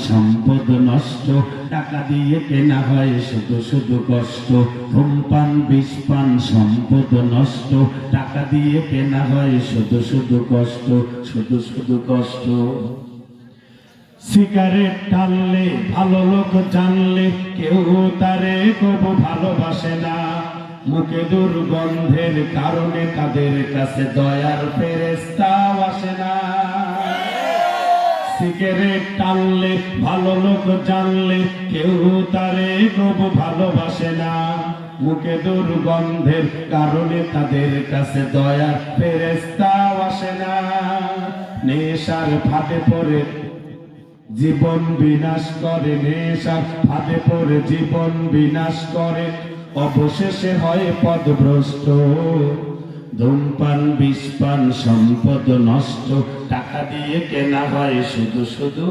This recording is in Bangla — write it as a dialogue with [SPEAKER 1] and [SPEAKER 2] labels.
[SPEAKER 1] সম্পদ নষ্ট, টাকা দিয়ে কেনা হয় শুধু শুধু কষ্ট। ধূমপান বিষপান সম্পদ নষ্ট, টাকা দিয়ে কেনা হয় শুধু শুধু কষ্ট, শুধু শুধু কষ্ট। সিগারেট টানলে ভালো লোক জানলে কেউ তারে কবু ভালোবাসে না, মুখে দুর্গন্ধের কারণে তাদের কাছে দয়ার ফেরেশতাও আসে না। সিগারেট টানলে ভালো লোক জানলে কেউ তারে কবু ভালোবাসে না, মুখে দুর্গন্ধের কারণে তাদের কাছে দয়ার ফেরেশতাও আসে না। নেশার ফাঁদে পড়ে জীবন বিনাশ করে, নেশার ফাঁদে পড়ে জীবন বিনাশ করে, অবশেষে হয় পথভ্রষ্ট। ধূমপান বিষপান সম্পদ নষ্ট, টাকা দিয়ে কেনা হয় শুধু শুধু